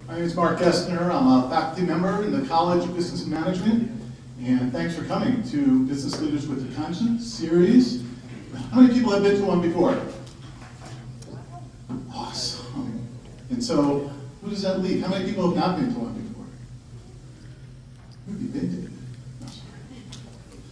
My name is Mark Gessner. I'm a faculty member in the College of Business and Management, and thanks for coming to Business Leaders with a Conscience series. How many people have been to one before? Awesome. And so, who does that leave? How many people have not been to one before? Who have you been to? No, sorry.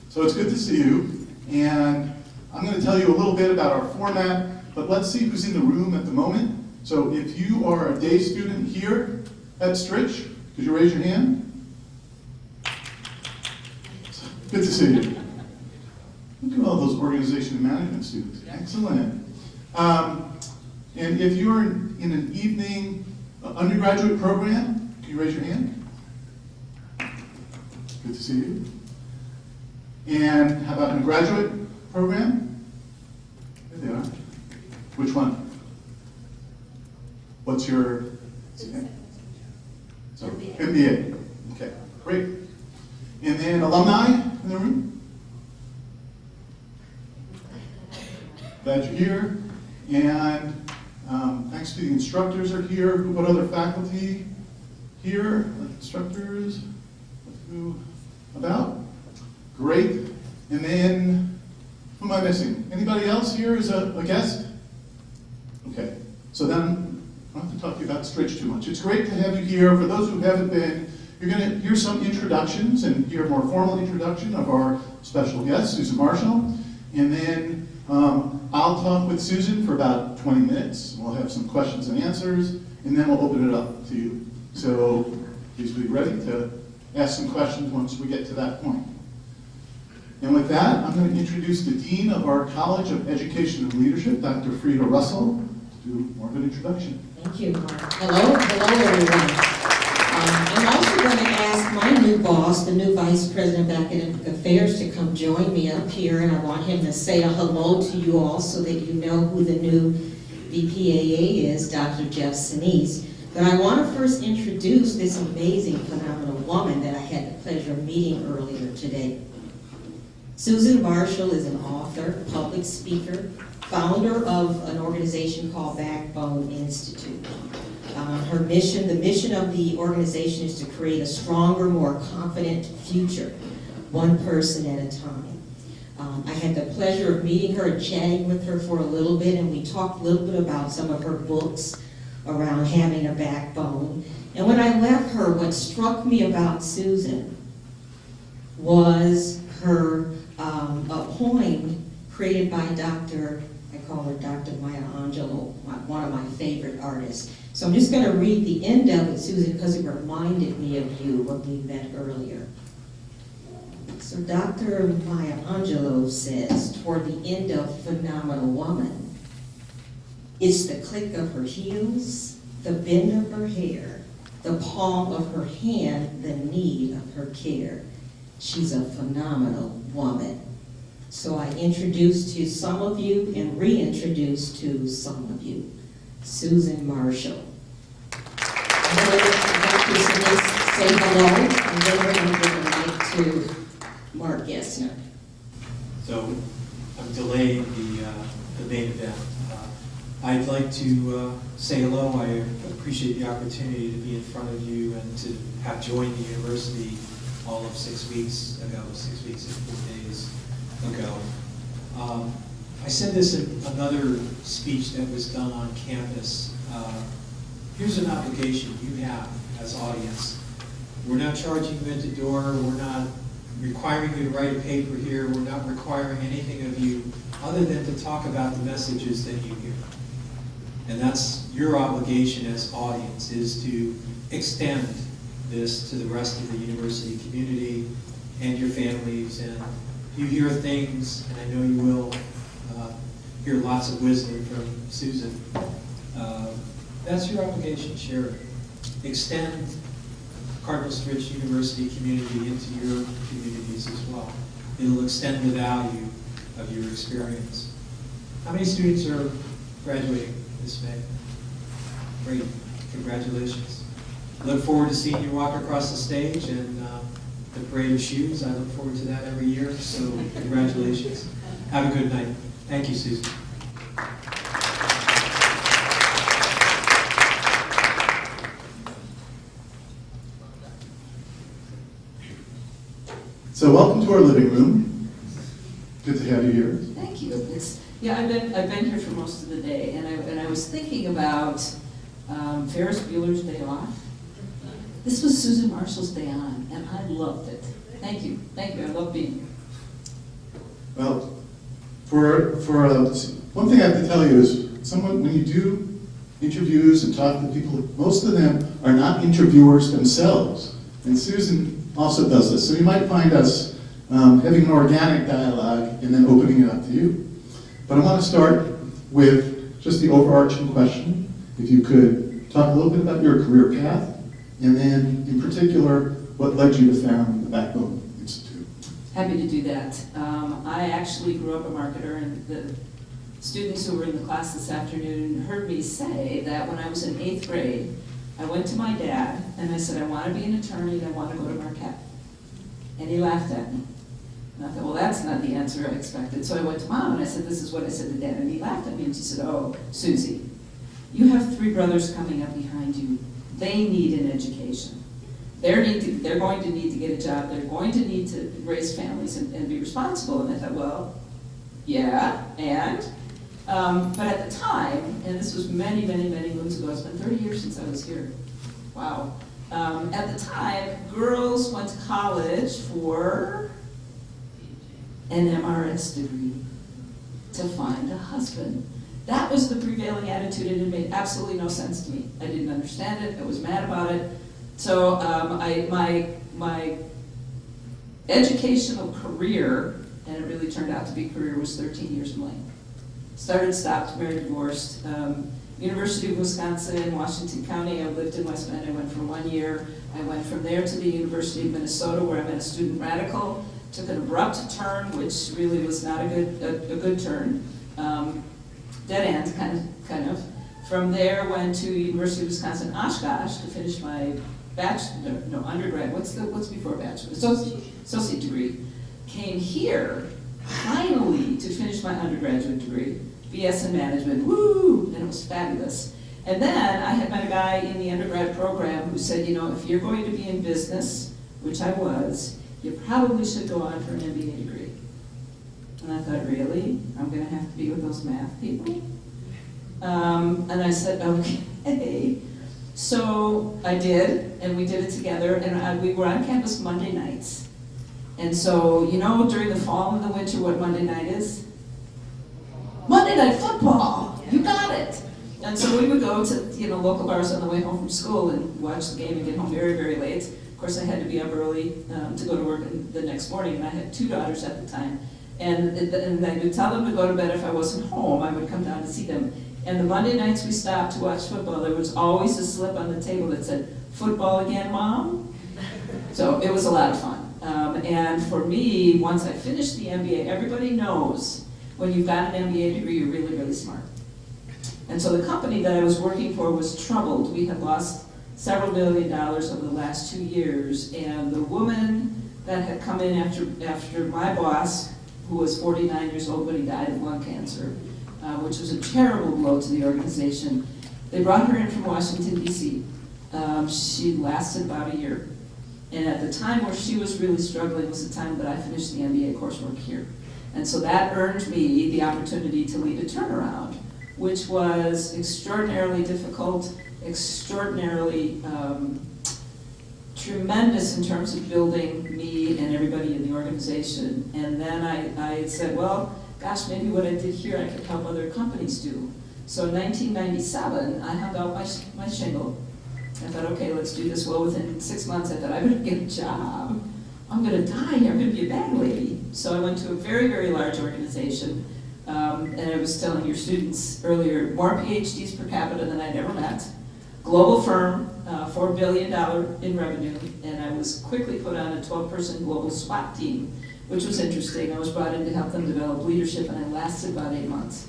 So it's good to see you, and I'm going to tell you a little bit about our format, but let's see who's in the room at the moment. So if you are a day student here at Stritch, could you raise your hand? Good to see you. Look at all those organization and management students. Excellent. And if you're in an evening undergraduate program, can you raise your hand? Good to see you. And how about in a graduate program? There they are. Which one? What's your okay. So MBA. Okay, great. And then alumni in the room? Glad you're here. And thanks to the instructors are here. What other faculty here? Instructors? Who about? Great. And then, who am I missing? Anybody else here is a guest? Okay. So then, I don't have to talk to you about Stritch too much. It's great to have you here. For those who haven't been, you're going to hear some introductions and hear a more formal introduction of our special guest, Susan Marshall. And then I'll talk with Susan for about 20 minutes. We'll have some questions and answers, and then we'll open it up to you. So please be ready to ask some questions once we get to that point. And with that, I'm going to introduce the Dean of our College of Education and Leadership, Dr. Frida Russell, to do more of an introduction. Thank you, Mark. Hello everyone. I'm also going to ask my new boss, the new Vice President of Academic Affairs, to come join me up here, and I want him to say a hello to you all so that you know who the new VPAA is, Dr. Jeff Sinise. But I want to first introduce this amazing, phenomenal woman that I had the pleasure of meeting earlier today. Susan Marshall is an author, public speaker, founder of an organization called Backbone Institute. Her mission, the mission of the organization is to create a stronger, more confident future, one person at a time. I had the pleasure of meeting her and chatting with her for a little bit, and we talked a little bit about some of her books around having a backbone. And when I left her, what struck me about Susan was her a poem created by I call her Dr. Maya Angelou, one of my favorite artists. So I'm just going to read the end of it, Susan, because it reminded me of you when we met earlier. So Dr. Maya Angelou says, toward the end of Phenomenal Woman, it's the click of her heels, the bend of her hair, the palm of her hand, the need of her care. She's a phenomenal woman. So I introduced to some of you and reintroduced to some of you, Susan Marshall. I'm going to let Dr. Sinise say hello, and then we're going to give the mic to Mark Gessner. So I'm delaying the main event. I'd like to say hello. I appreciate the opportunity to be in front of you and to have joined the university all of 6 weeks ago, 6 weeks and 4 days ago. I said this in another speech that was done on campus. Here's an obligation you have as audience. We're not charging you at the door. We're not requiring you to write a paper here. We're not requiring anything of you other than to talk about the messages that you hear. And that's your obligation as audience, is to extend this to the rest of the university community and your families. And you hear things, and I know you will hear lots of wisdom from Susan. That's your obligation, share it. Extend Cardinal Stritch University community into your communities as well. It'll extend the value of your experience. How many students are graduating this May? Great, congratulations. I look forward to seeing you walk across the stage and the parade of shoes. I look forward to that every year, so congratulations. Have a good night. Thank you, Susan. So welcome to our living room. Good to have you here. Thank you. I've been here for most of the day, and I was thinking about Ferris Bueller's Day Off. This was Susan Marshall's day on, and I loved it. Thank you. I love being here. Well, one thing I have to tell you is, when you do interviews and talk to people, most of them are not interviewers themselves. And Susan also does this. So you might find us having an organic dialogue and then opening it up to you. But I want to start with just the overarching question. If you could talk a little bit about your career path, and then in particular, what led you to found the Backbone Institute. Happy to do that. I actually grew up a marketer, and the students who were in the class this afternoon heard me say that when I was in 8th grade, I went to my dad and I said, I want to be an attorney and I want to go to Marquette. And he laughed at me. And I thought, well, that's not the answer I expected. So I went to Mom and I said, this is what I said to Dad. And he laughed at me and she said, oh, Susie, you have 3 brothers coming up behind you. They need an education. They're going to need to get a job. They're going to need to raise families and be responsible. And I thought, well, yeah, and? But at the time, and this was many moons ago, it's been 30 years since I was here. Wow. At the time, girls went to college for an MRS degree to find a husband. That was the prevailing attitude, and it made absolutely no sense to me. I didn't understand it, I was mad about it. So my educational career, and it really turned out to be a career, was 13 years in length. Started, stopped, married, divorced. University of Wisconsin, Washington County. I lived in West Bend. I went for 1 year. I went from there to the University of Minnesota, where I met a student radical. Took an abrupt turn, which really was not a good turn. Dead end, kind of. From there, went to University of Wisconsin Oshkosh to finish my undergrad. What's before bachelor? Associate degree. Came here finally to finish my undergraduate degree, BS in management, woo, and it was fabulous. And then I had met a guy in the undergrad program who said, if you're going to be in business, which I was, you probably should go on for an MBA degree. And I thought, really? I'm gonna have to be with those math people? And I said, okay. So I did, and we did it together, and we were on campus Monday nights. And so, during the fall and the winter, what Monday night is? Monday Night Football! You got it! And so we would go to, local bars on the way home from school and watch the game and get home very, very late. Of course, I had to be up early to go to work the next morning, and I had 2 daughters at the time. And I would tell them to go to bed if I wasn't home. I would come down to see them. And the Monday nights we stopped to watch football, there was always a slip on the table that said, "Football again, Mom?" So it was a lot of fun. And for me, once I finished the MBA, everybody knows when you've got an MBA degree, you're really, really smart. And so the company that I was working for was troubled. We had lost several $1 million over the last 2 years, and the woman that had come in after my boss, who was 49 years old when he died of lung cancer, which was a terrible blow to the organization, they brought her in from Washington, D.C. She lasted about a year. And at the time where she was really struggling was the time that I finished the MBA coursework here. And so that earned me the opportunity to lead a turnaround, which was extraordinarily difficult, extraordinarily tremendous in terms of building me and everybody in the organization. And then I said, well, gosh, maybe what I did here I could help other companies do. So in 1997, I hung out my shingle. I thought, okay, let's do this. Well, within 6 months, I thought, I better get a job. I'm going to die here. I'm going to be a bag lady. So I went to a very, very large organization. And I was telling your students earlier, more PhDs per capita than I'd ever met. Global firm, $4 billion in revenue. And I was quickly put on a 12-person global SWAT team, which was interesting. I was brought in to help them develop leadership, and I lasted about 8 months.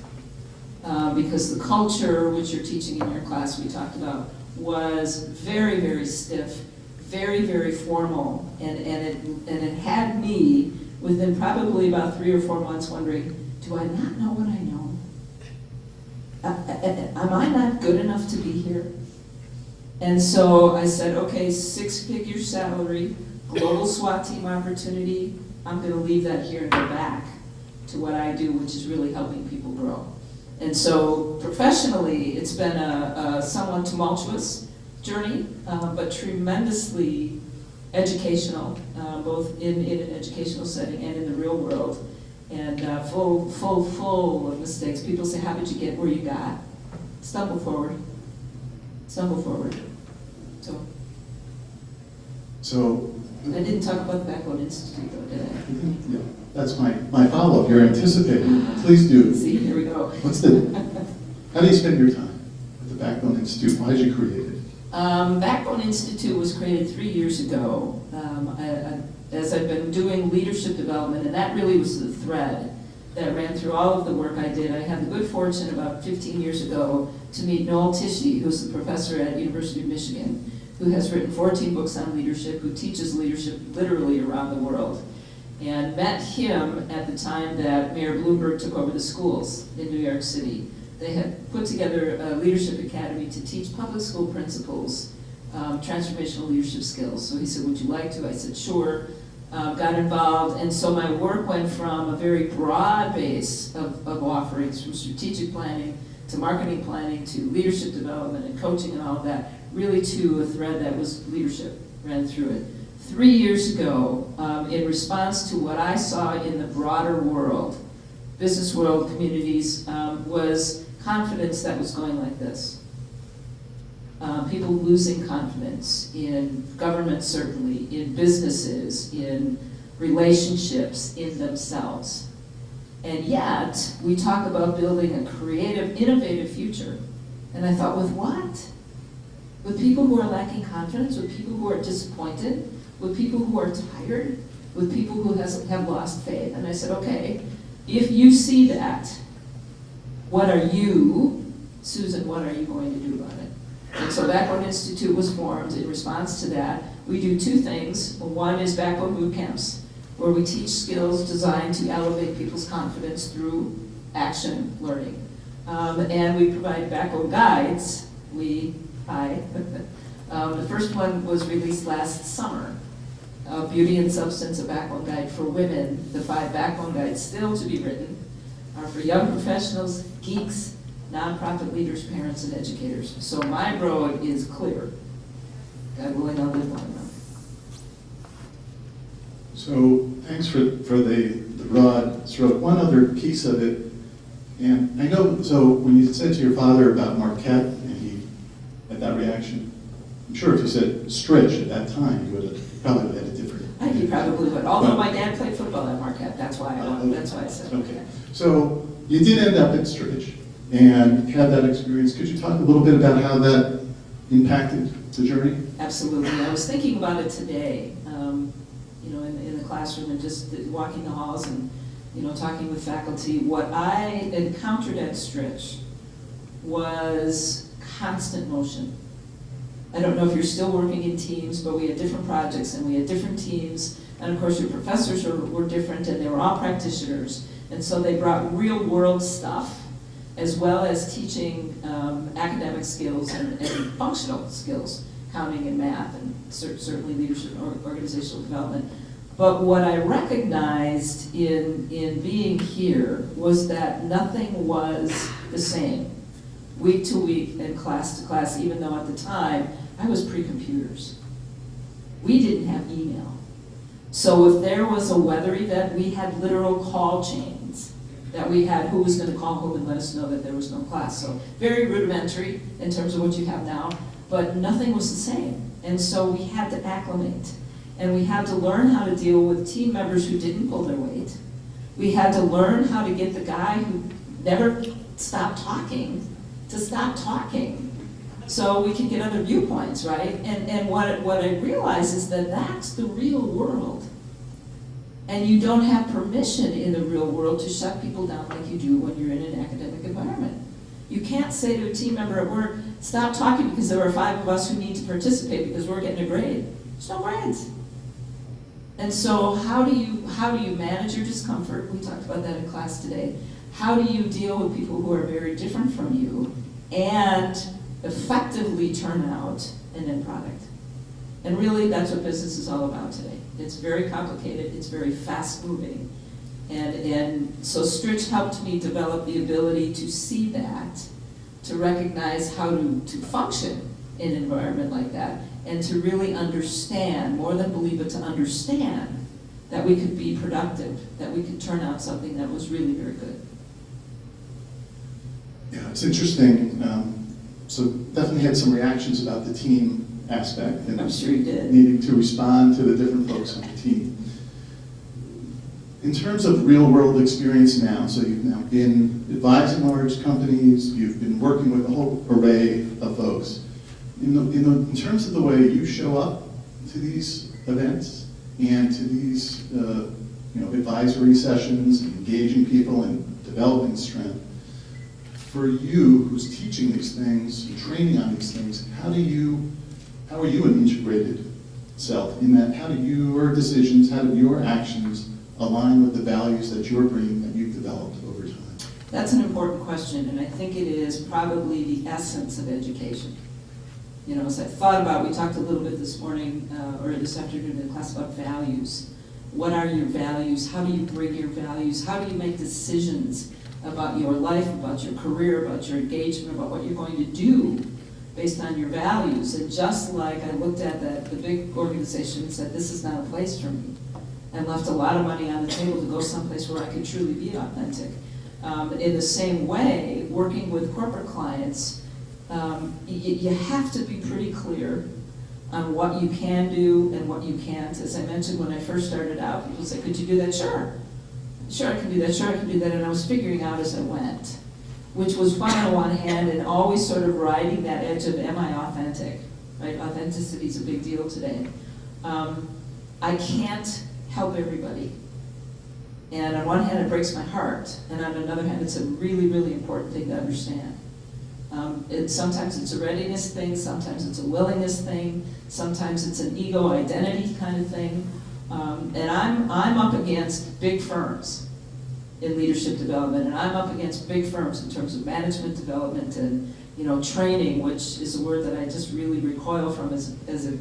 Because the culture, which you're teaching in your class, we talked about, was very, very stiff, very, very formal, and it had me within probably about 3 or 4 months wondering, do I not know what I know? Am I not good enough to be here? And so I said, okay, 6-figure salary, global SWAT team opportunity, I'm gonna leave that here and go back to what I do, which is really helping people grow. And so professionally, it's been a somewhat tumultuous journey, but tremendously educational, both in an educational setting and in the real world, and full of mistakes. People say, how did you get where you got? Stumble forward. So, I didn't talk about the Backbone Institute though, did I? Yeah, that's my follow-up. You're anticipating. Please do. See, here we go. How do you spend your time at the Backbone Institute? Why did you create it? Backbone Institute was created 3 years ago. As I've been doing leadership development, and that really was the thread that ran through all of the work I did. I had the good fortune about 15 years ago to meet Noel Tishy, who's the professor at University of Michigan, who has written 14 books on leadership, who teaches leadership literally around the world. And met him at the time that Mayor Bloomberg took over the schools in New York City. They had put together a leadership academy to teach public school principals transformational leadership skills. So he said, would you like to? I said, sure. Got involved, and so my work went from a very broad base of offerings, from strategic planning to marketing planning to leadership development and coaching and all of that, really to a thread that was leadership, ran through it. 3 years ago, in response to what I saw in the broader world, business world, communities, was confidence that was going like this. People losing confidence in government, certainly, in businesses, in relationships, in themselves. And yet, we talk about building a creative, innovative future. And I thought, with what? With people who are lacking confidence, with people who are disappointed, with people who are tired, with people who have lost faith. And I said, okay, if you see that, what are you, Susan, what are you going to do about it? And so Backbone Institute was formed in response to that. We do two things. One is Backbone Boot Camps, where we teach skills designed to elevate people's confidence through action learning. And we provide Backbone Guides. The first one was released last summer. Beauty and Substance, a Backbone Guide for women. The 5 Backbone Guides still to be written are for young professionals, geeks, nonprofit leaders, parents, and educators. So my road is clear. God willing, I'll live long enough. So thanks for the broad stroke. One other piece of it, and I know, so when you said to your father about Marquette, and he had that reaction, I'm sure if you said Stritch at that time, you would have probably had a different. He probably would. Although my dad played football at Marquette, that's why I said. Okay. So you did end up at Stritch and had that experience. Could you talk a little bit about how that impacted the journey? Absolutely. I was thinking about it today, in the classroom and just walking the halls and, talking with faculty. What I encountered at Stritch was constant motion. I don't know if you're still working in teams, but we had different projects and we had different teams. And of course, your professors were different and they were all practitioners. And so they brought real world stuff, as well as teaching academic skills and functional skills, counting and math, and certainly leadership and organizational development. But what I recognized in being here was that nothing was the same, week to week and class to class, even though at the time I was pre-computers. We didn't have email. So if there was a weather event, we had literal call chains that we had who was going to call home and let us know that there was no class. So very rudimentary in terms of what you have now, but nothing was the same. And so we had to acclimate. And we had to learn how to deal with team members who didn't pull their weight. We had to learn how to get the guy who never stopped talking to stop talking so we can get other viewpoints, right? And what I realize is that that's the real world. And you don't have permission in the real world to shut people down like you do when you're in an academic environment. You can't say to a team member at work, stop talking because there are 5 of us who need to participate because we're getting a grade. There's no grades. And so how do you manage your discomfort? We talked about that in class today. How do you deal with people who are very different from you and effectively turn out an end product? And really, that's what business is all about today. It's very complicated, it's very fast-moving. And so Stritch helped me develop the ability to see that, to recognize how to function in an environment like that, and to really understand, more than believe it, to understand that we could be productive, that we could turn out something that was really very good. Yeah, it's interesting. So definitely had some reactions about the team aspect and I'm sure you did. needing to respond to the different folks on the team. In terms of real world experience now, so you've now been advising large companies, you've been working with a whole array of folks. In terms of the way you show up to these events and to these advisory sessions, engaging people and developing strength, for you who's teaching these things and training on these things, how are you an integrated self in that? How do your decisions, how do your actions align with the values that you're bringing, that you've developed over time? That's an important question, and I think it is probably the essence of education. You know, as I thought about, we talked a little bit this morning, or this afternoon in class about values. What are your values? How do you bring your values? How do you make decisions about your life, about your career, about your engagement, about what you're going to do based on your values? And just like I looked at the big organization and said, this is not a place for me, and left a lot of money on the table to go someplace where I could truly be authentic. In the same way, working with corporate clients, you have to be pretty clear on what you can do and what you can't. As I mentioned when I first started out, people say, could you do that? Sure. Sure, I can do that. Sure, I can do that. And I was figuring out as I went, which was fun on one hand and always sort of riding that edge of, am I authentic? Right? Authenticity is a big deal today. I can't help everybody. And on one hand, it breaks my heart. And on another hand, it's a really, really important thing to understand. Sometimes it's a readiness thing, sometimes it's a willingness thing, sometimes it's an ego identity kind of thing. And I'm up against big firms in leadership development, and I'm up against big firms in terms of management development and training, which is a word that I just really recoil from as a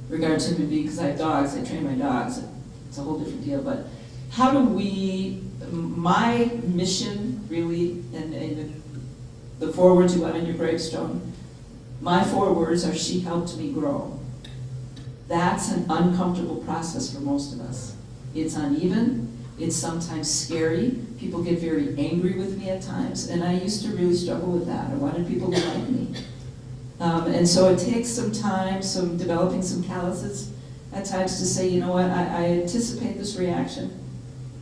regard to human beings, because I have dogs, I train my dogs, it's a whole different deal. But how do we, my mission really, and the 4 words you got on your gravestone, my 4 words are, she helped me grow. That's an uncomfortable process for most of us. It's uneven, it's sometimes scary, people get very angry with me at times, and I used to really struggle with that. I wanted people to like me. And so it takes some time, developing some calluses at times to say, you know what, I anticipate this reaction.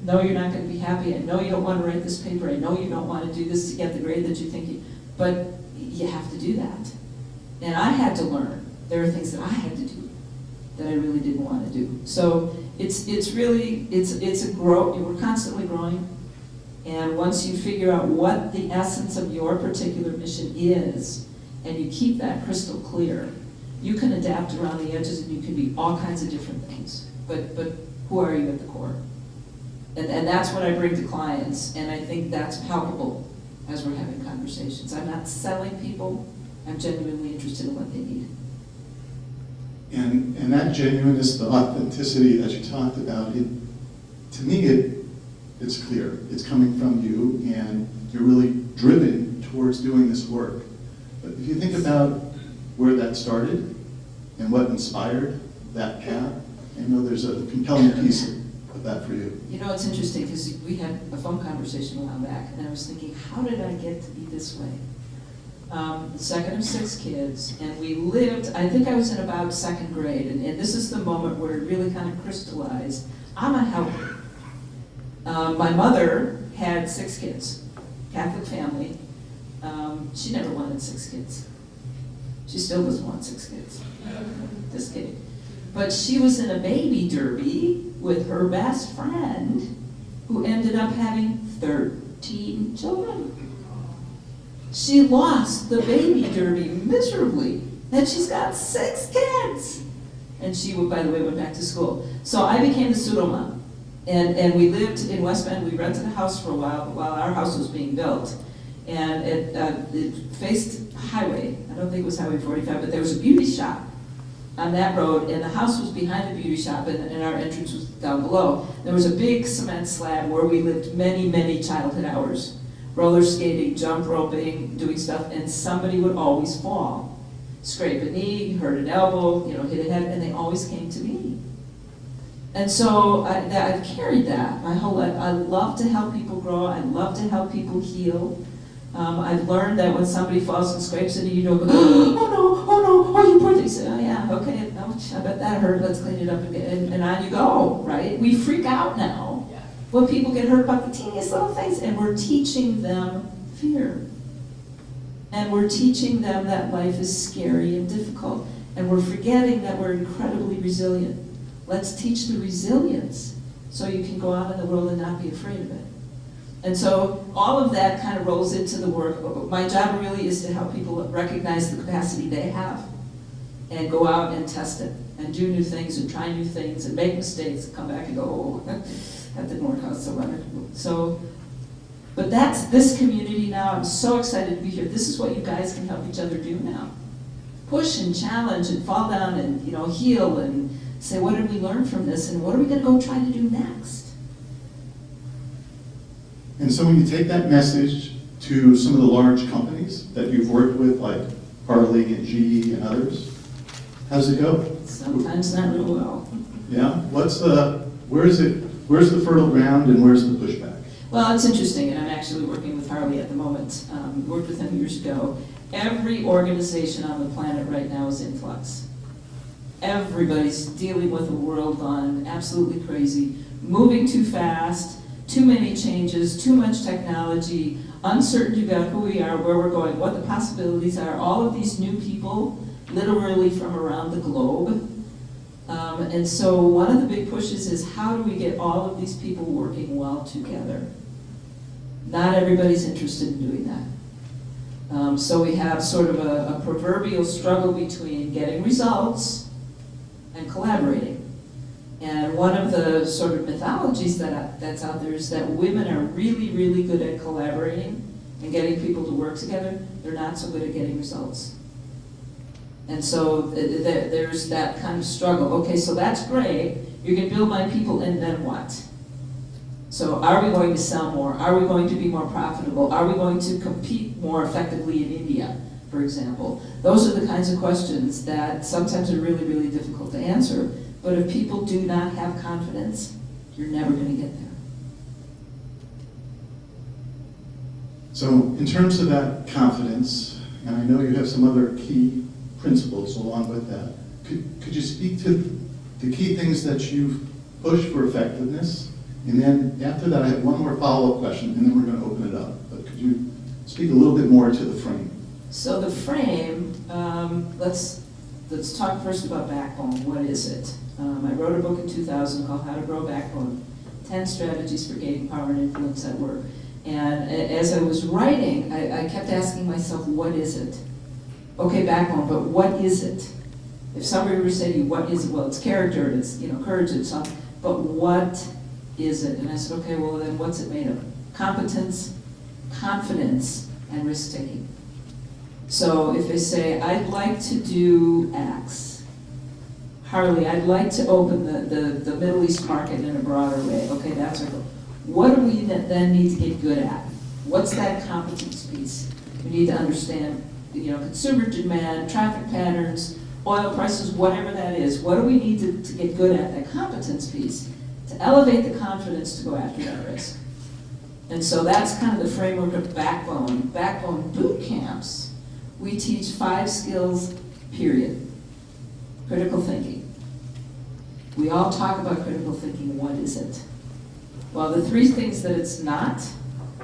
No, you're not going to be happy. I know you don't want to write this paper. I know you don't want to do this to get the grade that you think you, but you have to do that. And I had to learn. There are things that I had to do that I really didn't want to do. So it's a growth. We're constantly growing. And once you figure out what the essence of your particular mission is, and you keep that crystal clear, you can adapt around the edges and you can be all kinds of different things. But who are you at the core? And that's what I bring to clients, and I think that's palpable as we're having conversations. I'm not selling people, I'm genuinely interested in what they need. And that genuineness, the authenticity that you talked about, to me it's clear. It's coming from you, and you're really driven towards doing this work. But if you think about where that started and what inspired that path, I know there's a compelling piece of that for you. You know, it's interesting because we had a phone conversation a while back, and I was thinking, how did I get to be this way? Second of 6 kids, and we lived, I think I was in about 2nd grade, and this is the moment where it really kind of crystallized. I'm a helper. My mother had 6 kids, Catholic family. She never wanted 6 kids. She still doesn't want 6 kids. Just kidding. But she was in a baby derby with her best friend, who ended up having 13 children. She lost the baby derby miserably, and she's got 6 kids. And she, by the way, went back to school. So I became the pseudo mom. And we lived in West Bend. We rented a house for a while our house was being built. And it faced highway. I don't think it was Highway 45, but there was a beauty shop on that road, and the house was behind the beauty shop, and our entrance was down below. There was a big cement slab where we lived many, many childhood hours. Roller skating, jump roping, doing stuff, and somebody would always fall. Scrape a knee, hurt an elbow, hit a head, and they always came to me. And so I've carried that my whole life. I love to help people grow. I love to help people heal. I've learned that when somebody falls and scrapes it, you don't go, oh no, oh you poor thing. You say, oh yeah, okay, ouch, I bet that hurt, let's clean it up again, and on you go, right? We freak out now when people get hurt by the teeniest little things, and we're teaching them fear. And we're teaching them that life is scary and difficult, and we're forgetting that we're incredibly resilient. Let's teach the resilience so you can go out in the world and not be afraid of it. And so all of that kind of rolls into the work. My job really is to help people recognize the capacity they have and go out and test it and do new things and try new things and make mistakes and come back and go, oh, that didn't work out so well. But that's this community now. I'm so excited to be here. This is what you guys can help each other do now. Push and challenge and fall down and heal and say, what did we learn from this and what are we going to go try to do next? And so when you take that message to some of the large companies that you've worked with, like Harley and GE and others, how's it go? Sometimes not real well. Yeah? Where's the fertile ground and where's the pushback? Well, it's interesting, and I'm actually working with Harley at the moment. Worked with him years ago. Every organization on the planet right now is in flux. Everybody's dealing with a world gone absolutely crazy, moving too fast, too many changes, too much technology, uncertainty about who we are, where we're going, what the possibilities are, all of these new people, literally from around the globe. And so one of the big pushes is how do we get all of these people working well together? Not everybody's interested in doing that. So we have sort of a proverbial struggle between getting results and collaborating. And one of the sort of mythologies that's out there is that women are really, really good at collaborating and getting people to work together. They're not so good at getting results. And so there's that kind of struggle. Okay, so that's great. You can build my people, and then what? So are we going to sell more? Are we going to be more profitable? Are we going to compete more effectively in India, for example? Those are the kinds of questions that sometimes are really, really difficult to answer. But if people do not have confidence, you're never going to get there. So in terms of that confidence, and I know you have some other key principles along with that, could you speak to the key things that you've pushed for effectiveness? And then after that, I have one more follow-up question, and then we're going to open it up. But could you speak a little bit more to the frame? So the frame, let's talk first about Backbone. What is it? I wrote a book in 2000 called How to Grow Backbone, 10 Strategies for Gaining Power and Influence at Work. And as I was writing, I kept asking myself, what is it? Okay, Backbone, but what is it? If somebody were to say to you, what is it? Well, it's character, it's courage, it's something, but what is it? And I said, okay, well then what's it made of? Competence, confidence, and risk-taking. So if they say, I'd like to do X, Harley, I'd like to open the Middle East market in a broader way. Okay, that's our goal. What do we then need to get good at? What's that competence piece? We need to understand, consumer demand, traffic patterns, oil prices, whatever that is. What do we need to get good at, that competence piece, to elevate the confidence to go after that risk? And so that's kind of the framework of Backbone. Backbone boot camps, we teach 5 skills, period. Critical thinking. We all talk about critical thinking. What is it? Well, the 3 things that it's not,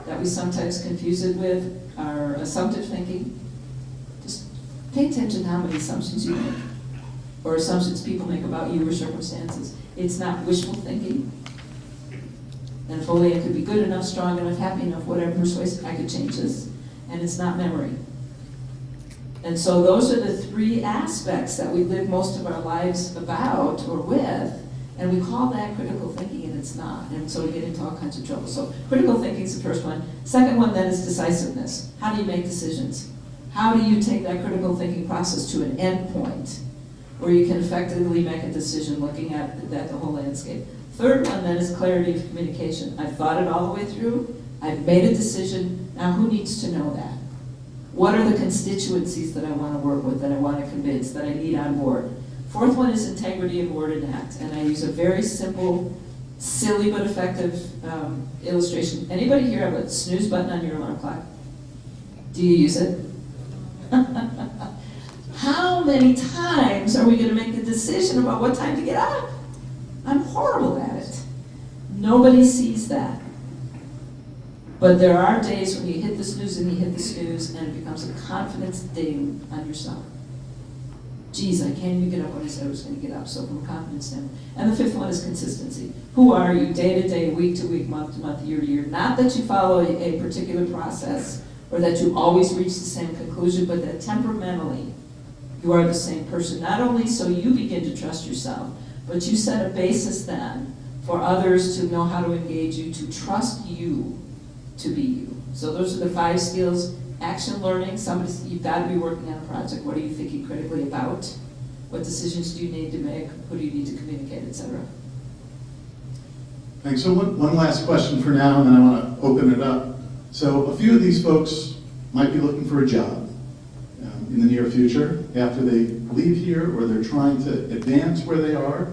that we sometimes confuse it with, are assumptive thinking. Just pay attention to how many assumptions you make, or assumptions people make about you or circumstances. It's not wishful thinking. And fully, I could be good enough, strong enough, happy enough, whatever, persuasive, I could change this. And it's not memory. And so those are the 3 aspects that we live most of our lives about or with, and we call that critical thinking, and it's not. And so we get into all kinds of trouble. So critical thinking is the first one. Second one then is decisiveness. How do you make decisions? How do you take that critical thinking process to an end point where you can effectively make a decision looking at the whole landscape. Third one then is clarity of communication. I've thought it all the way through, I've made a decision, now who needs to know that? What are the constituencies that I want to work with, that I want to convince, that I need on board? Fourth one is integrity of word and act, and I use a very simple, silly but effective illustration. Anybody here have a snooze button on your alarm clock? Do you use it? How many times are we going to make the decision about what time to get up? I'm horrible at it. Nobody sees that. But there are days when you hit the snooze and you hit the snooze, and it becomes a confidence ding on yourself. Geez, I can't even get up when I said I was going to get up, so from a confidence standpoint. And the fifth one is consistency. Who are you day to day, week to week, month to month, year to year? Not that you follow a particular process or that you always reach the same conclusion, but that temperamentally you are the same person. Not only so you begin to trust yourself, but you set a basis then for others to know how to engage you, to trust you to be you. So those are the 5 skills. Action learning, you've got to be working on a project. What are you thinking critically about? What decisions do you need to make? Who do you need to communicate, etc.? Thanks. So one last question for now, and then I want to open it up. So a few of these folks might be looking for a job in the near future after they leave here, or they're trying to advance where they are,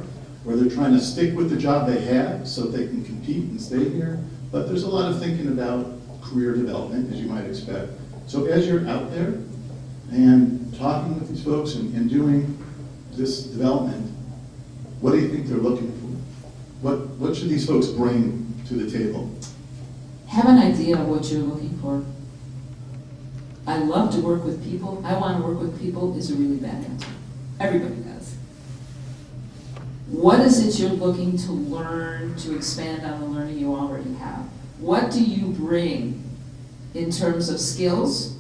or they're trying to stick with the job they have so they can compete and stay here. But there's a lot of thinking about career development, as you might expect. So as you're out there and talking with these folks and doing this development, what do you think they're looking for? What should these folks bring to the table? Have an idea of what you're looking for. I love to work with people. I want to work with people is a really bad answer. Everybody does. What is it you're looking to learn, to expand on the learning you already have? What do you bring in terms of skills,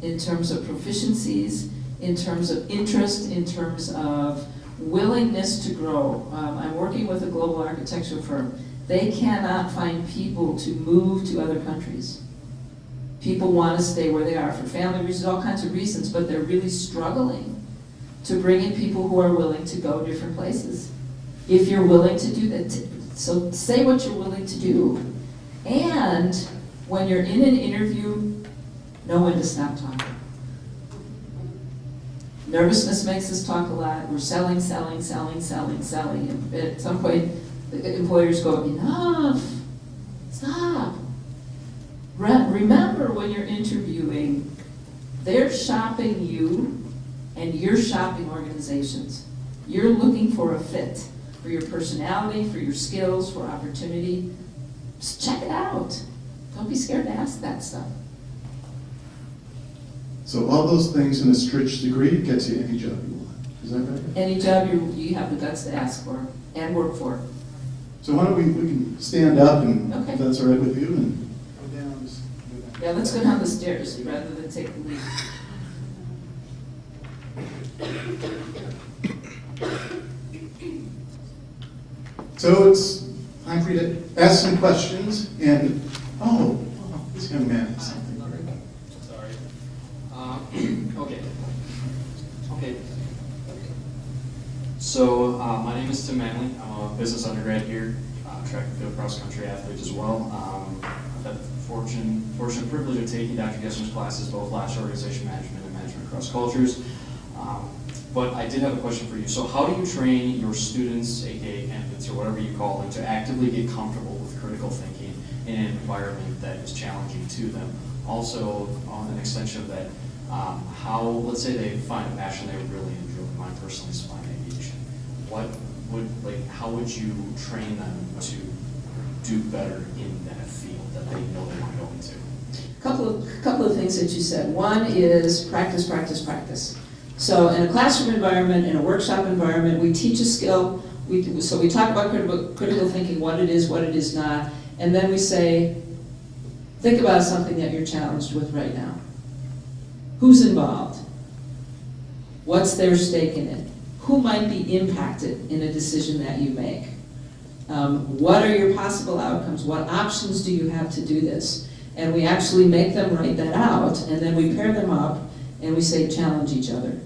in terms of proficiencies, in terms of interest, in terms of willingness to grow? I'm working with a global architecture firm. They cannot find people to move to other countries. People want to stay where they are for family reasons, all kinds of reasons, but they're really struggling to bring in people who are willing to go different places. If you're willing to do that, so say what you're willing to do. And when you're in an interview, know when to stop talking. Nervousness makes us talk a lot. We're selling. And at some point, the employers go, enough, stop. Remember when you're interviewing, they're shopping you and you're shopping organizations. You're looking for a fit for your personality, for your skills, for opportunity. Just check it out. Don't be scared to ask that stuff. So all those things in a stretched degree gets you any job you want. Is that right? Any job you have the guts to ask for and work for. So why don't we can stand up, and Okay. if that's all right with you, and go down. Just go down. Yeah, let's go down the stairs rather than take the lead. So it's time for you to ask some questions, and this young man has something. Sorry. Okay. So my name is Tim Manley. I'm a business undergrad here, track and field cross country athlete as well. I've had the fortunate privilege of taking Dr. Gessner's classes, both last organization management and management across cultures. But I did have a question for you. So how do you train your students, aka candidates or whatever you call them, to actively get comfortable with critical thinking in an environment that is challenging to them? Also, on an extension of that, let's say they find a passion they really enjoy. Mine personally is flying aviation. How would you train them to do better in that field that they know they want to go into? Couple of things that you said. One is practice. So in a classroom environment, in a workshop environment, we teach a skill. So we talk about critical thinking, what it is not, and then we say, think about something that you're challenged with right now. Who's involved? What's their stake in it? Who might be impacted in a decision that you make? What are your possible outcomes? What options do you have to do this? And we actually make them write that out, and then we pair them up, and we say challenge each other.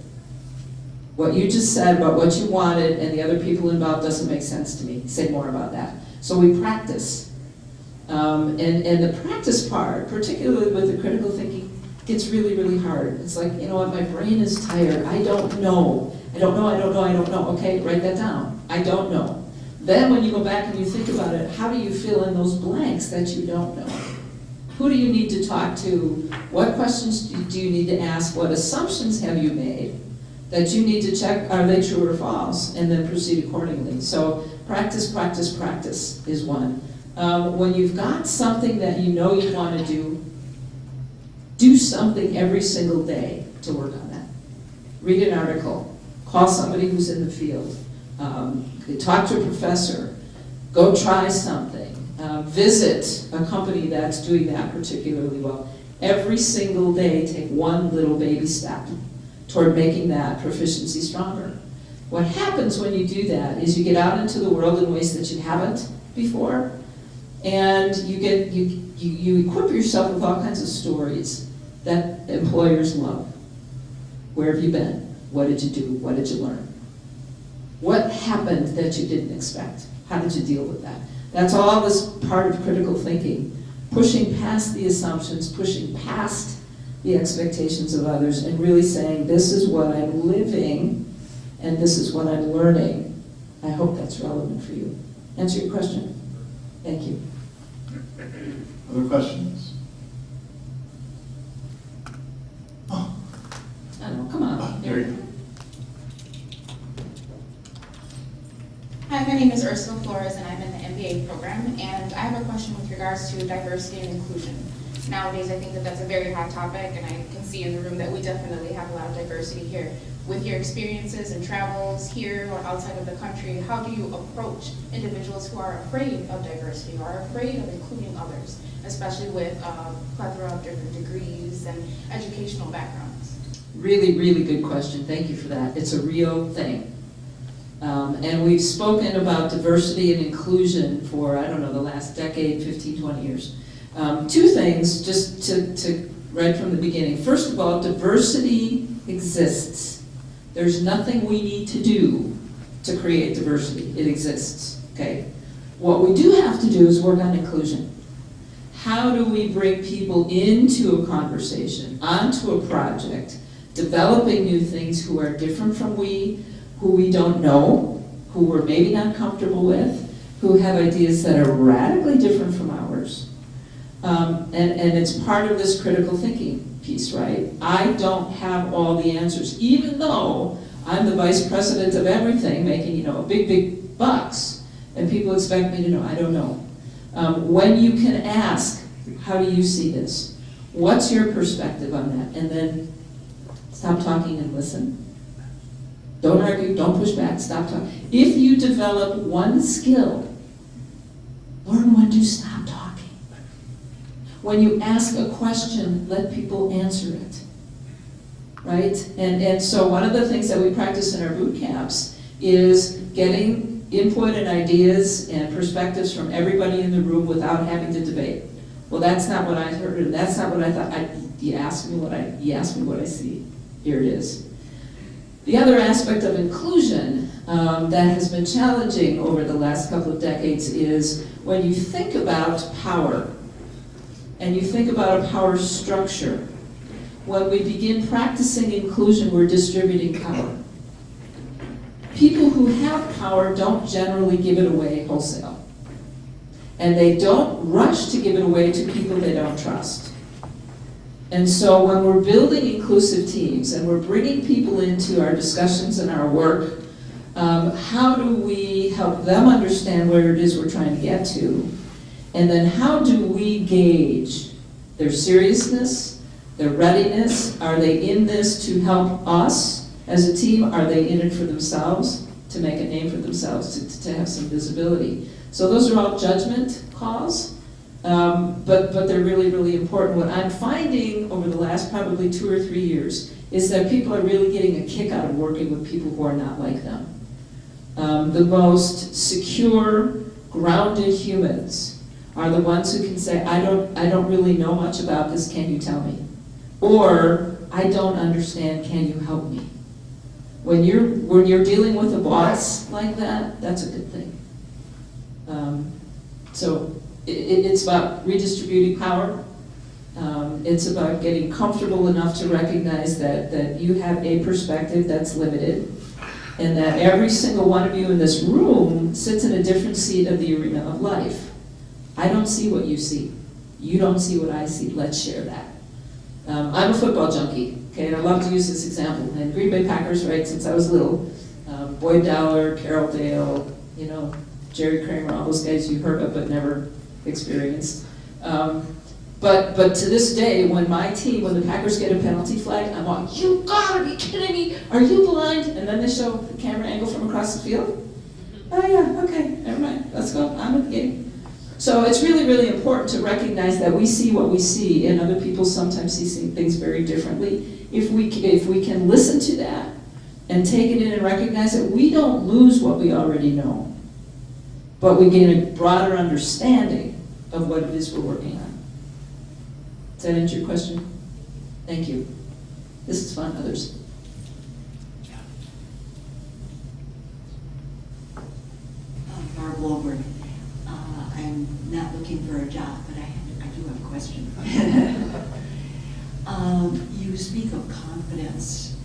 What you just said about what you wanted and the other people involved doesn't make sense to me. Say more about that. So we practice. And the practice part, particularly with the critical thinking, gets really, really hard. It's like, you know what, my brain is tired. I don't know. I don't know. Okay, write that down. I don't know. Then when you go back and you think about it, how do you fill in those blanks that you don't know? Who do you need to talk to? What questions do you need to ask? What assumptions have you made that you need to check, are they true or false? And then proceed accordingly. So practice, practice, practice is one. When you've got something that you know you want to do something every single day to work on that. Read an article, call somebody who's in the field, talk to a professor, go try something, visit a company that's doing that particularly well. Every single day, take one little baby step toward making that proficiency stronger. What happens when you do that is you get out into the world in ways that you haven't before, and you equip yourself with all kinds of stories that employers love. Where have you been? What did you do? What did you learn? What happened that you didn't expect? How did you deal with that? That's all this part of critical thinking, pushing past the assumptions, pushing past the expectations of others, and really saying, this is what I'm living, and this is what I'm learning. I hope that's relevant for you. Answer your question? Thank you. Other questions? Oh, I don't know, come on. there you go. Hi, my name is Ursula Flores, and I'm in the MBA program, and I have a question with regards to diversity and inclusion. Nowadays, I think that that's a very hot topic, and I can see in the room that we definitely have a lot of diversity here. With your experiences and travels here or outside of the country, how do you approach individuals who are afraid of diversity or are afraid of including others, especially with a plethora of different degrees and educational backgrounds? Really, really good question. Thank you for that. It's a real thing. And we've spoken about diversity and inclusion for, I don't know, the last decade, 15, 20 years. Two things, just to right from the beginning. First of all, diversity exists. There's nothing we need to do to create diversity. It exists, okay? What we do have to do is work on inclusion. How do we bring people into a conversation, onto a project, developing new things who are different from who we don't know, who we're maybe not comfortable with, who have ideas that are radically different from ours. And it's part of this critical thinking piece, right? I don't have all the answers, even though I'm the vice president of everything, making, big, big bucks, and people expect me to know. I don't know. When you can ask, how do you see this? What's your perspective on that? And then stop talking and listen. Don't argue, don't push back, stop talking. If you develop one skill, learn when to stop talking. When you ask a question, let people answer it, right? And so one of the things that we practice in our boot camps is getting input and ideas and perspectives from everybody in the room without having to debate. Well, that's not what I heard, and that's not what I thought. You asked me what I see. Here it is. The other aspect of inclusion that has been challenging over the last couple of decades is when you think about power and you think about a power structure. When we begin practicing inclusion, we're distributing power. People who have power don't generally give it away wholesale. And they don't rush to give it away to people they don't trust. And so when we're building inclusive teams and we're bringing people into our discussions and our work, how do we help them understand where it is we're trying to get to? And then how do we gauge their seriousness, their readiness? Are they in this to help us as a team? Are they in it for themselves, to make a name for themselves, to have some visibility? So those are all judgment calls. But they're really, really important. What I'm finding over the last probably 2 or 3 years is that people are really getting a kick out of working with people who are not like them. The most secure, grounded humans are the ones who can say, I don't really know much about this, can you tell me? Or, I don't understand, can you help me? When you're dealing with a boss like that, that's a good thing. So it's about redistributing power. It's about getting comfortable enough to recognize that you have a perspective that's limited, and that every single one of you in this room sits in a different seat of the arena of life. I don't see what you see. You don't see what I see. Let's share that. I'm a football junkie, okay, and I love to use this example. And Green Bay Packers, right, since I was little, Boyd Dowler, Carroll Dale, you know, Jerry Kramer, all those guys you heard of but never experienced. But to this day, when the Packers get a penalty flag, I'm like, you gotta be kidding me! Are you blind? And then they show the camera angle from across the field. Oh yeah, okay, never mind, let's go, I'm at the game. So it's really, really important to recognize that we see what we see, and other people sometimes see things very differently. If we can listen to that and take it in and recognize that we don't lose what we already know, but we gain a broader understanding of what it is we're working on. Does that answer your question? Thank you. This is fun, others. Barb Wolberg. I'm not looking for a job, but I do have a question. You speak of confidence,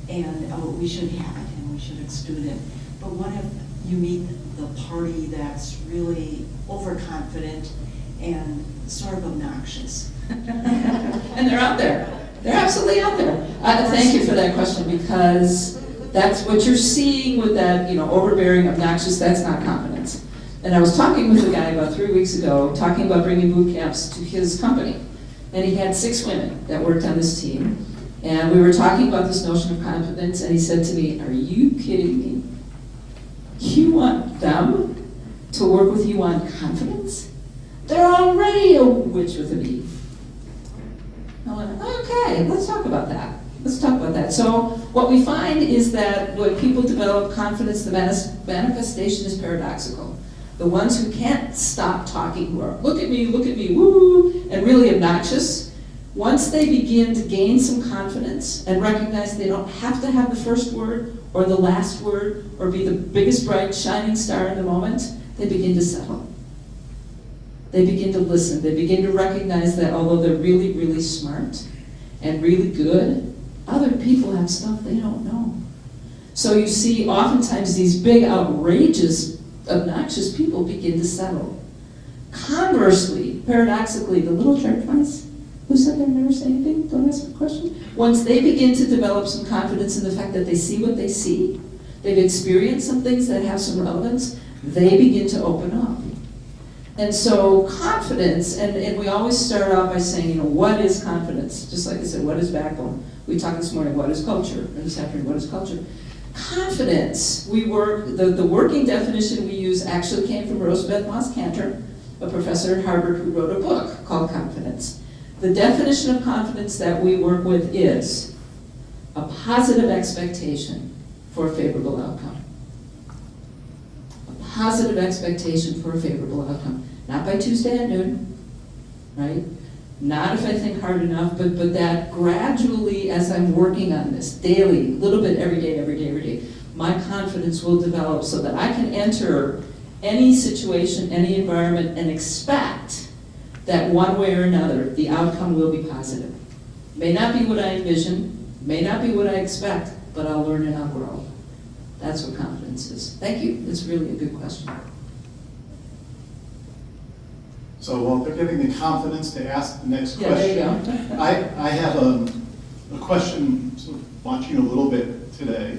and we should have it, and we should exude it. But what if you meet the party that's really overconfident and sort of obnoxious? And they're out there. They're absolutely out there. Thank you for that question, because that's what you're seeing with that, overbearing, obnoxious, that's not confidence. And I was talking with a guy about 3 weeks ago, talking about bringing boot camps to his company. And he had 6 women that worked on this team. And we were talking about this notion of confidence, and he said to me, "Are you kidding me? You want them to work with you on confidence? They're already a witch with an E." I went, okay, let's talk about that. Let's talk about that. So what we find is that when people develop confidence, the manifestation is paradoxical. The ones who can't stop talking, who are look at me, woo, and really obnoxious, once they begin to gain some confidence and recognize they don't have to have the first word or the last word or be the biggest, bright, shining star in the moment, they begin to settle. They begin to listen. They begin to recognize that although they're really, really smart and really good, other people have stuff they don't know. So you see oftentimes these big, outrageous, obnoxious people begin to settle. Conversely, paradoxically, the little church mice who said they'd never say anything, don't ask a question, once they begin to develop some confidence in the fact that they see what they see, they've experienced some things that have some relevance, they begin to open up. And so confidence, and we always start out by saying, what is confidence? Just like I said, what is backbone? We talked this morning, what is culture? Or this afternoon, what is culture? Confidence, the working definition we use actually came from Rosabeth Moss Kanter, a professor at Harvard who wrote a book called Confidence. The definition of confidence that we work with is a positive expectation for a favorable outcome. A positive expectation for a favorable outcome. Not by Tuesday at noon, right? Not if I think hard enough, but that gradually, as I'm working on this daily, a little bit every day, my confidence will develop so that I can enter any situation, any environment, and expect that one way or another, the outcome will be positive. May not be what I envision, may not be what I expect, but I'll learn and I'll grow. That's what confidence is. Thank you. It's really a good question. So while they're getting the confidence to ask the next Yeah, question, there you go. I have a question, sort of watching a little bit today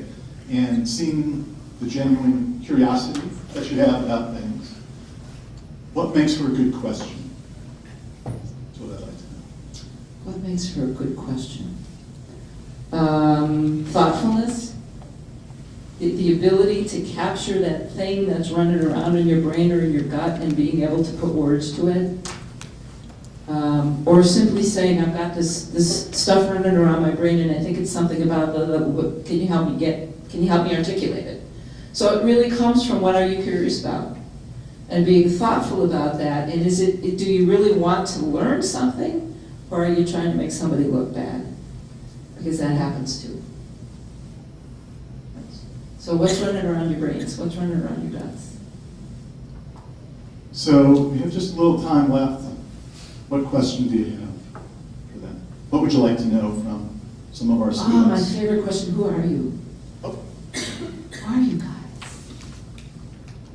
and seeing the genuine curiosity that you have about things. What makes for a good question? That's what I'd like to know. What makes for a good question? Thoughtfulness. The ability to capture that thing that's running around in your brain or in your gut and being able to put words to it. Or simply saying, I've got this stuff running around my brain and I think it's something about can you help me articulate it? So it really comes from what are you curious about? And being thoughtful about that, and do you really want to learn something, or are you trying to make somebody look bad? Because that happens too. So what's running around your brains? What's running around your guts? So we have just a little time left. What question do you have for that? What would you like to know from some of our My students? favorite question, who are you? Oh, Who are you guys?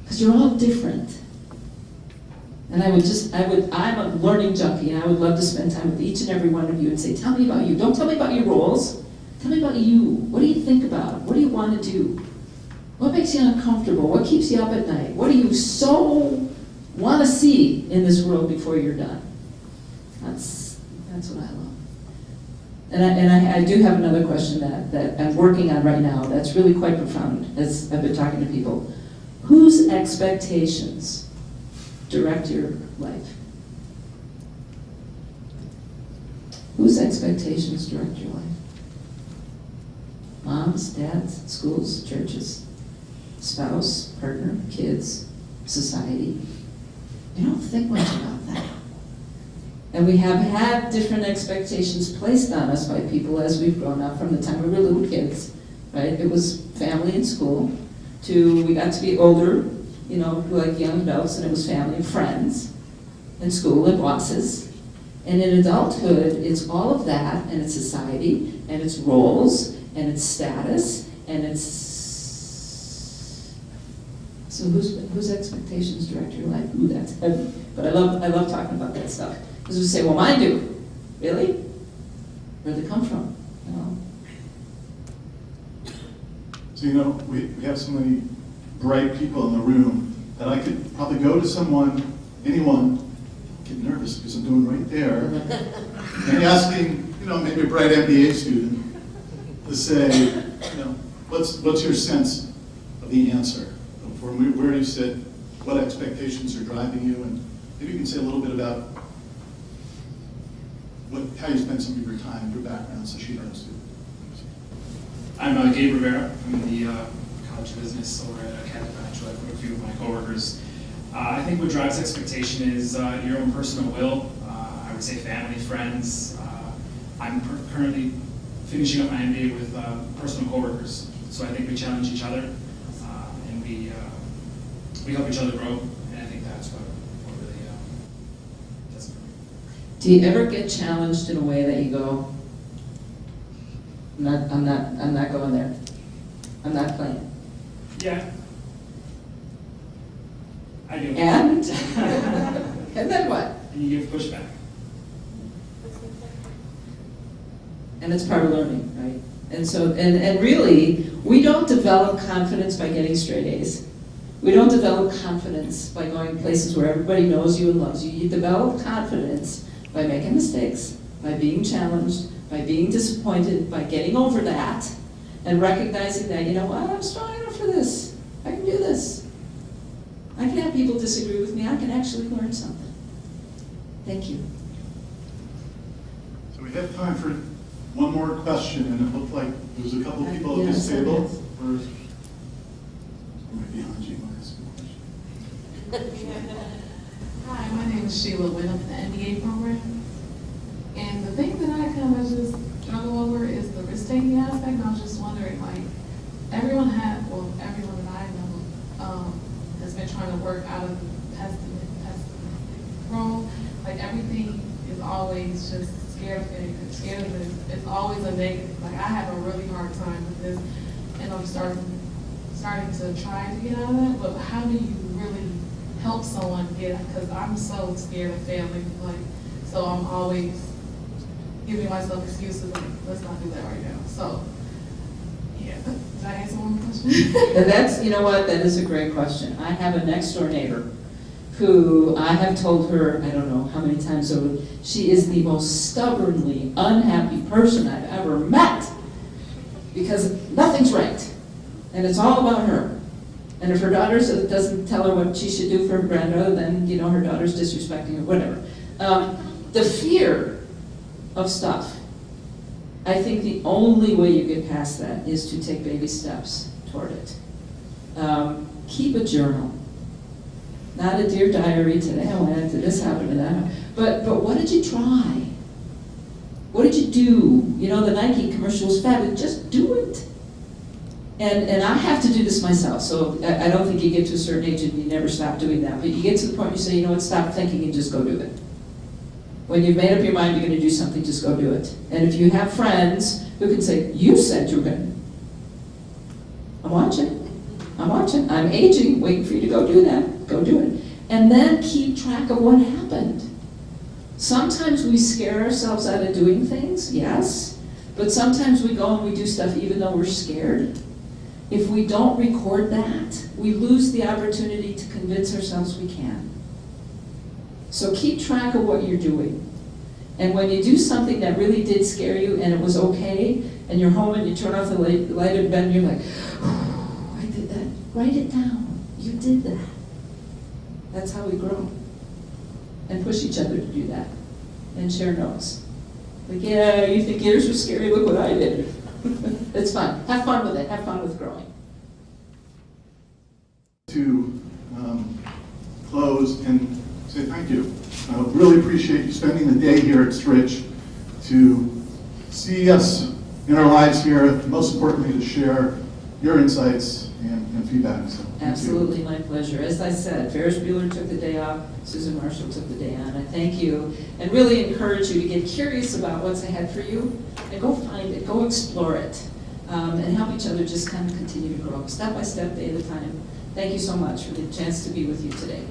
Because you're all different. And I'm a learning junkie, and I would love to spend time with each and every one of you and say, tell me about you. Don't tell me about your roles. Tell me about you. What do you think about? What do you want to do? What makes you uncomfortable? What keeps you up at night? What do you so want to see in this world before you're done? That's what I love. And I do have another question that I'm working on right now that's really quite profound as I've been talking to people. Whose expectations direct your life? Whose expectations direct your life? Moms, dads, schools, churches, spouse, partner, kids, society. You don't think much about that. And we have had different expectations placed on us by people as we've grown up from the time we were little kids, right? It was family and school, to we got to be older, you know, like young adults, and it was family and friends, and school and bosses. And in adulthood, it's all of that, and it's society, and it's roles, and it's status, and it's... So whose expectations direct your life? Ooh, that's heavy. But I love talking about that stuff. Because we say, well, mine do. Really? Where'd they come from? You know? so you know, we have so many bright people in the room that I could probably go to anyone, get nervous because I'm doing right there, and asking, you know, maybe a bright MBA student to say, you know, what's your sense of the answer? From where you sit, what expectations are driving you, and maybe you can say a little bit about how you spend some of your time, your background, so she knows. I'm Gabe Rivera. I'm in the College of Business over at Academy Financial. I've with a few of my coworkers. I think what drives expectation is your own personal will. I would say family, friends. I'm currently finishing up my MBA with personal coworkers. So I think we challenge each other, and we help each other grow. And I think that's what really does it for me. Do you ever get challenged in a way that you go, I'm not going there. I'm not playing. Yeah, I do. And? And then what? And you give pushback. And it's part of learning, right? And so, and really, we don't develop confidence by getting straight A's. We don't develop confidence by going places where everybody knows you and loves you. You develop confidence by making mistakes, by being challenged, by being disappointed, by getting over that, and recognizing that, you know what, I'm strong enough for this. I can do this. I can have people disagree with me. I can actually learn something. Thank you. So we have time for one more question, and it looked like there's a couple people at this Yes, table. yes. Or right behind you, want to ask a question. Hi, my name is Sheila Wynn. I'm in the MBA program. And the thing that I kind of just struggle over is the risk-taking aspect. And I was just wondering, like, everyone that I know has been trying to work out of the pessimistic role. Like, everything is always just scared of it, scared of this. It's always a negative. Like, I have a really hard time with this, and I'm starting to try to get out of that. But how do you really help someone get? Because I'm so scared of failing. Like, so I'm always giving myself excuses. Like, let's not do that right now. So, yeah. Did I answer one question? And that's, you know what, that is a great question. I have a next door neighbor who I have told her, I don't know how many times over, she is the most stubbornly unhappy person I've ever met because nothing's right. And it's all about her. And if her daughter doesn't tell her what she should do for her granddaughter, then, you know, her daughter's disrespecting her, whatever. The fear of stuff. I think the only way you get past that is to take baby steps toward it. Keep a journal. Not a dear diary, today I went to this happened and that happened. But what did you try? What did you do? You know, the Nike commercial was fabulous. Just do it. And I have to do this myself, so I don't think you get to a certain age and you never stop doing that. But you get to the point where you say, you know what, stop thinking and just go do it. When you've made up your mind you're gonna do something, just go do it. And if you have friends who can say, you said you were gonna, I'm watching, I'm aging, waiting for you to go do that, go do it. And then keep track of what happened. Sometimes we scare ourselves out of doing things, yes, but sometimes we go and we do stuff even though we're scared. If we don't record that, we lose the opportunity to convince ourselves we can. So keep track of what you're doing. And when you do something that really did scare you and it was okay, and you're home and you turn off the light in bed and you're like, oh, I did that. Write it down. You did that. That's how we grow. And push each other to do that. And share notes. Like, yeah, you think yours was scary, look what I did. It's fun. Have fun with it. Have fun with growing. To close and say thank you. I really appreciate you spending the day here at Stritch to see us in our lives here, most importantly to share your insights and feedback. So, thank you. Absolutely, my pleasure. As I said, Ferris Bueller took the day off, Susan Marshall took the day on. I thank you and really encourage you to get curious about what's ahead for you and go find it, go explore it, and help each other just kind of continue to grow, step by step, day at a time. Thank you so much for the chance to be with you today.